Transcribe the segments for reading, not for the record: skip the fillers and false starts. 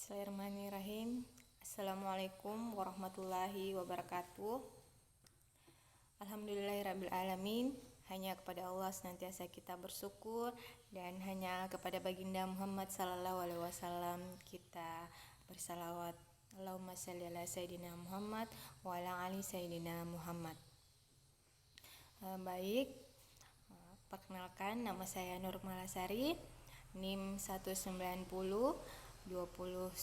Bismillahirrahmanirrahim. Assalamualaikum warahmatullahi wabarakatuh. Alhamdulillahirrabbilalamin. Hanya kepada Allah senantiasa kita bersyukur, dan hanya kepada baginda Muhammad sallallahu alaihi wasallam kita bersalawat. Allahumma shalli ala sayyidina Muhammad wa ala ali sayyidina Muhammad. Baik, perkenalkan, nama saya Nur Malasari, NIM 190 20 10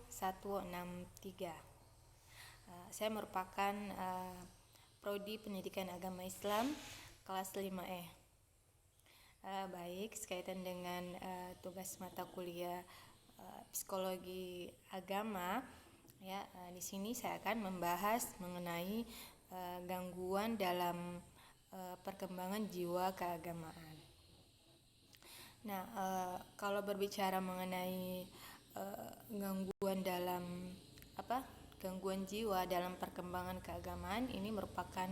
163. Saya merupakan prodi Pendidikan Agama Islam kelas 5E. Baik, sekaitan dengan tugas mata kuliah psikologi agama ya, di sini saya akan membahas mengenai gangguan dalam perkembangan jiwa keagamaan. Nah, kalau berbicara mengenai gangguan jiwa dalam perkembangan keagamaan, ini merupakan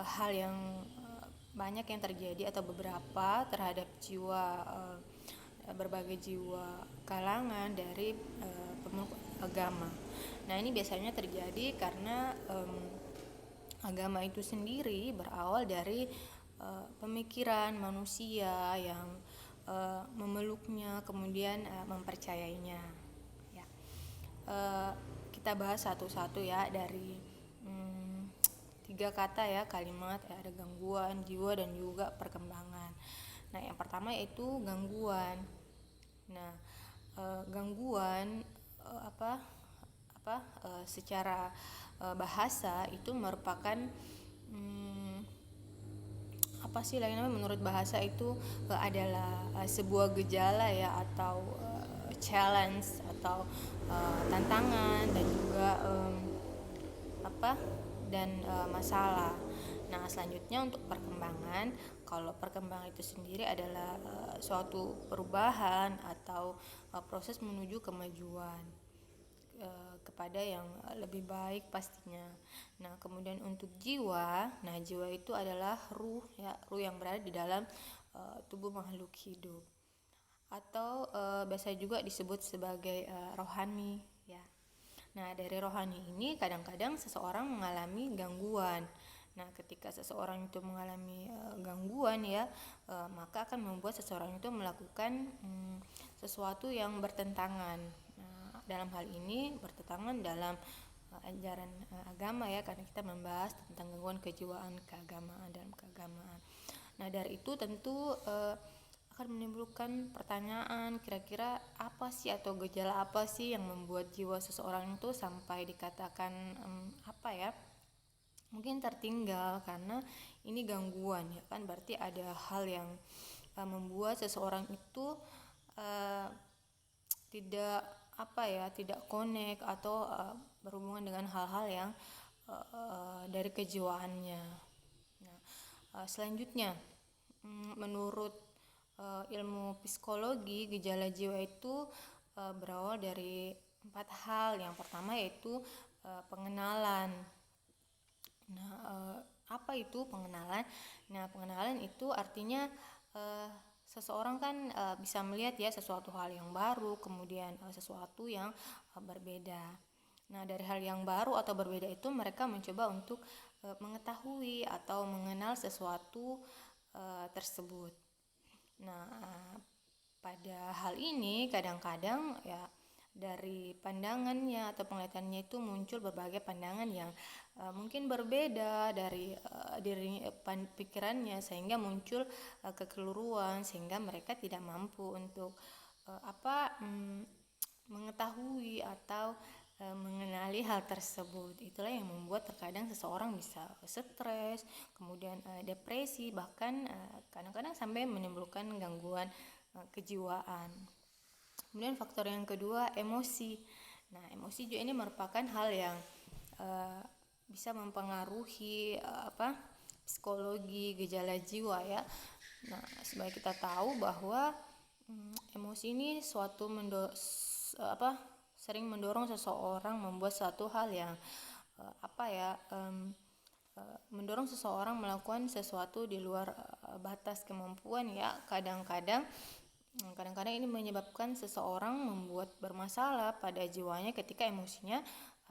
hal yang banyak yang terjadi atau beberapa terhadap jiwa, berbagai jiwa kalangan dari pemeluk agama. Nah, ini biasanya terjadi karena agama itu sendiri berawal dari pemikiran manusia yang memeluknya, kemudian mempercayainya. Ya. Kita bahas satu-satu ya, dari 3 kata ya, kalimat ya, ada gangguan jiwa dan juga perkembangan. Nah, yang pertama yaitu gangguan. Nah, gangguan secara bahasa itu merupakan menurut bahasa itu adalah sebuah gejala ya, atau challenge atau tantangan, dan juga masalah. Nah, selanjutnya untuk perkembangan, kalau perkembangan itu sendiri adalah suatu perubahan atau proses menuju kemajuan kepada yang lebih baik pastinya. Nah, kemudian untuk jiwa, jiwa itu adalah ruh ya, ruh yang berada di dalam tubuh makhluk hidup, atau biasa juga disebut sebagai rohani ya. Nah, dari rohani ini kadang-kadang seseorang mengalami gangguan. Nah, ketika seseorang itu mengalami gangguan ya, maka akan membuat seseorang itu melakukan sesuatu yang bertentangan. Nah, dalam hal ini bertentangan dalam ajaran agama ya, karena kita membahas tentang gangguan kejiwaan keagamaan dalam keagamaan. Nah, dari itu tentu akan menimbulkan pertanyaan, kira-kira apa sih atau gejala apa sih yang membuat jiwa seseorang itu sampai dikatakan mungkin tertinggal, karena ini gangguan ya kan, berarti ada hal yang membuat seseorang itu tidak connect atau berhubungan dengan hal-hal yang dari kejiwaannya. Nah, selanjutnya menurut ilmu psikologi, gejala jiwa itu berawal dari 4 hal. Yang pertama yaitu pengenalan. Nah, apa itu pengenalan? Nah, pengenalan itu artinya seseorang kan bisa melihat ya sesuatu hal yang baru, kemudian sesuatu yang berbeda. Nah, dari hal yang baru atau berbeda itu mereka mencoba untuk mengetahui atau mengenal sesuatu tersebut. Nah, pada hal ini kadang-kadang ya dari pandangannya atau penglihatannya itu muncul berbagai pandangan yang mungkin berbeda dari pikirannya, sehingga muncul kekeliruan, sehingga mereka tidak mampu untuk mengetahui atau mengenali hal tersebut. Itulah yang membuat terkadang seseorang bisa stres, kemudian depresi, bahkan kadang-kadang sampai menimbulkan gangguan kejiwaan. Kemudian faktor yang kedua, emosi. Nah, emosi juga ini merupakan hal yang bisa mempengaruhi psikologi gejala jiwa ya. Nah, sebagai kita tahu bahwa emosi ini sering mendorong seseorang membuat suatu hal yang mendorong seseorang melakukan sesuatu di luar batas kemampuan ya. Kadang-kadang Kadang-kadang ini menyebabkan seseorang membuat bermasalah pada jiwanya ketika emosinya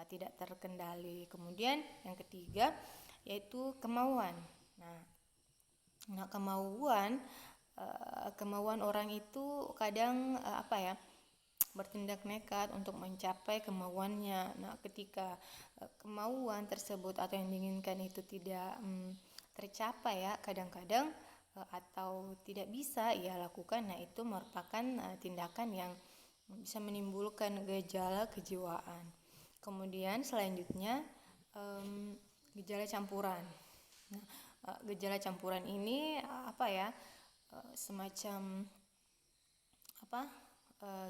tidak terkendali. Kemudian yang ketiga yaitu kemauan. Nah, kemauan orang itu kadang bertindak nekat untuk mencapai kemauannya. Nah, ketika kemauan tersebut atau yang diinginkan itu tidak tercapai ya, kadang-kadang atau tidak bisa ia lakukan, nah itu merupakan tindakan yang bisa menimbulkan gejala kejiwaan. Kemudian selanjutnya gejala campuran. Nah, gejala campuran ini semacam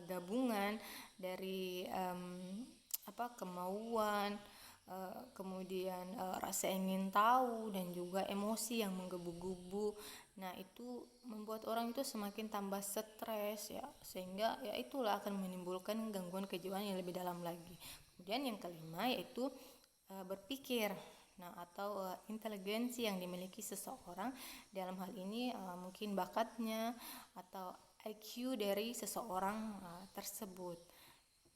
gabungan dari kemauan, kemudian rasa ingin tahu dan juga emosi yang menggebu-gebu. Nah, itu membuat orang itu semakin tambah stres ya, sehingga ya itulah akan menimbulkan gangguan kejiwaan yang lebih dalam lagi. Kemudian yang kelima yaitu berpikir. Nah, atau inteligensi yang dimiliki seseorang, dalam hal ini mungkin bakatnya atau IQ dari seseorang tersebut.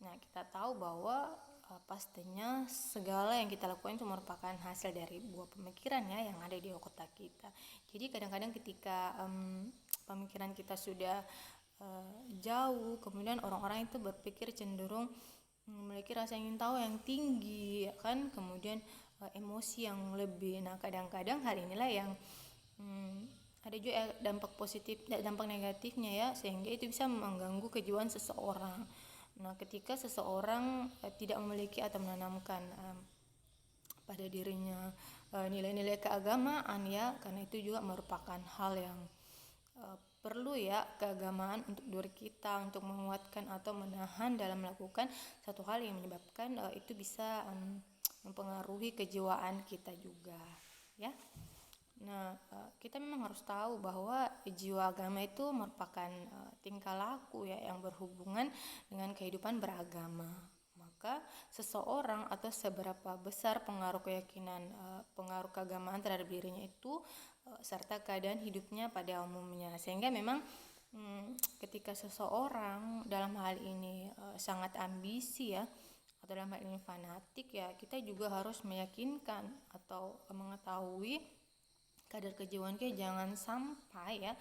Nah, kita tahu bahwa pastinya segala yang kita lakukan itu merupakan hasil dari buah pemikiran ya yang ada di otak kita. Jadi kadang-kadang ketika pemikiran kita sudah jauh, kemudian orang-orang itu berpikir cenderung memiliki rasa ingin tahu yang tinggi ya kan, kemudian emosi yang lebih. Nah, kadang-kadang hal inilah yang ada juga dampak positif dan dampak negatifnya ya, sehingga itu bisa mengganggu kejiwaan seseorang. Nah, ketika seseorang tidak memiliki atau menanamkan pada dirinya nilai-nilai keagamaan ya, karena itu juga merupakan hal yang perlu ya, keagamaan untuk diri kita, untuk menguatkan atau menahan dalam melakukan satu hal yang menyebabkan itu bisa mempengaruhi kejiwaan kita juga ya. Nah, kita memang harus tahu bahwa jiwa agama itu merupakan tingkah laku ya yang berhubungan dengan kehidupan beragama. Maka seseorang atau seberapa besar pengaruh keyakinan, pengaruh keagamaan terhadap dirinya itu serta keadaan hidupnya pada umumnya. Sehingga memang ketika seseorang dalam hal ini sangat ambisi ya, atau dalam hal ini fanatik ya, kita juga harus meyakinkan atau mengetahui kadar kejiwaan kita, jangan sampai ya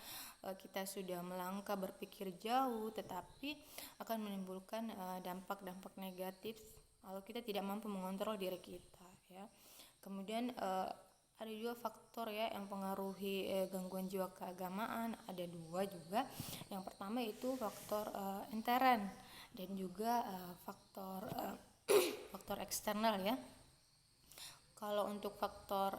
kita sudah melangkah berpikir jauh tetapi akan menimbulkan dampak-dampak negatif kalau kita tidak mampu mengontrol diri kita ya. Kemudian ada juga faktor ya yang pengaruhi gangguan jiwa keagamaan, ada dua juga. Yang pertama itu faktor intern dan juga faktor faktor eksternal ya. Kalau untuk faktor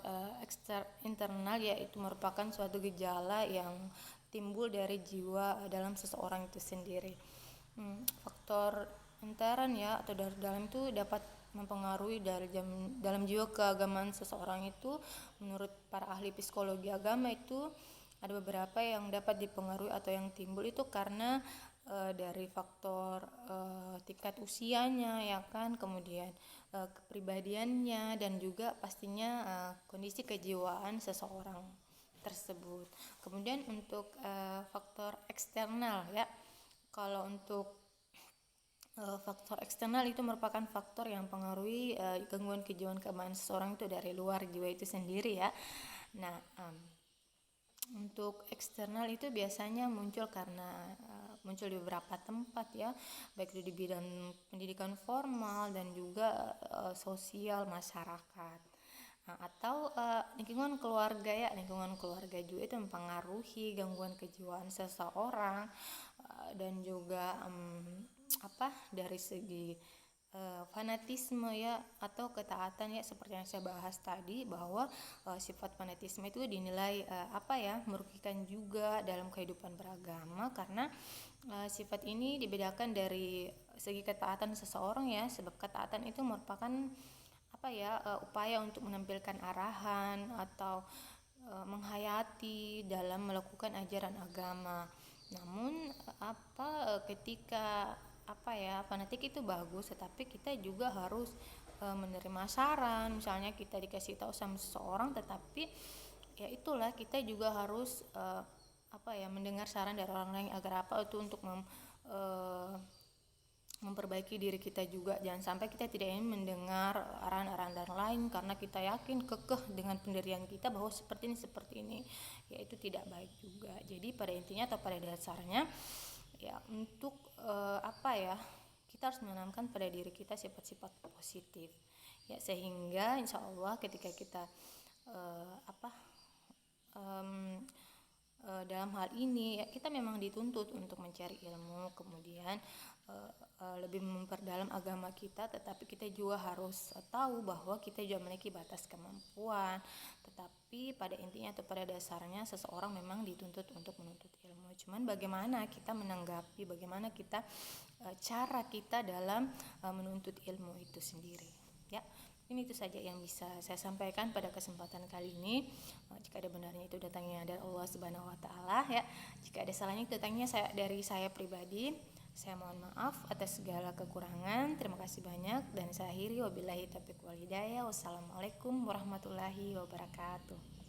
internal yaitu merupakan suatu gejala yang timbul dari jiwa dalam seseorang itu sendiri. Faktor intern ya atau dari dalam itu dapat mempengaruhi dalam jiwa keagamaan seseorang itu. Menurut para ahli psikologi agama itu ada beberapa yang dapat dipengaruhi atau yang timbul itu karena dari faktor tingkat usianya ya kan, kemudian kepribadiannya dan juga pastinya kondisi kejiwaan seseorang tersebut. Kemudian untuk faktor eksternal ya, kalau untuk faktor eksternal itu merupakan faktor yang mempengaruhi gangguan kejiwaan keagamaan seseorang itu dari luar jiwa itu sendiri ya. Nah, untuk eksternal itu biasanya muncul karena muncul di beberapa tempat ya, baik itu di bidang pendidikan formal dan juga sosial masyarakat. Nah, atau lingkungan keluarga ya, lingkungan keluarga juga itu mempengaruhi gangguan kejiwaan seseorang dan juga dari segi fanatisme ya atau ketaatan ya, seperti yang saya bahas tadi bahwa sifat fanatisme itu dinilai merugikan juga dalam kehidupan beragama karena sifat ini dibedakan dari segi ketaatan seseorang ya, sebab ketaatan itu merupakan upaya untuk menampilkan arahan atau menghayati dalam melakukan ajaran agama. Namun ketika fanatik itu bagus, tetapi kita juga harus menerima saran. Misalnya kita dikasih tahu sama seseorang, tetapi ya itulah kita juga harus mendengar saran dari orang lain agar itu untuk memperbaiki diri kita juga. Jangan sampai kita tidak ingin mendengar arahan-arahan dari lain karena kita yakin kekeh dengan pendirian kita bahwa seperti ini, ya itu tidak baik juga. Jadi pada intinya atau pada dasarnya ya untuk kita harus menanamkan pada diri kita sifat-sifat positif ya, sehingga insya Allah ketika kita dalam hal ini ya, kita memang dituntut untuk mencari ilmu, kemudian lebih memperdalam agama kita, tetapi kita juga harus tahu bahwa kita juga memiliki batas kemampuan. Tetapi pada intinya atau pada dasarnya seseorang memang dituntut untuk menuntut ilmu. Cuman bagaimana kita menanggapi, bagaimana kita cara kita dalam menuntut ilmu itu sendiri ya. Ini itu saja yang bisa saya sampaikan pada kesempatan kali ini. Jika ada benarnya itu datangnya dari Allah Subhanahu wa taala ya. Jika ada salahnya itu datangnya dari saya pribadi. Saya mohon maaf atas segala kekurangan. Terima kasih banyak dan saya akhiri wabillahi taufiq wal hidayah. Wassalamualaikum warahmatullahi wabarakatuh.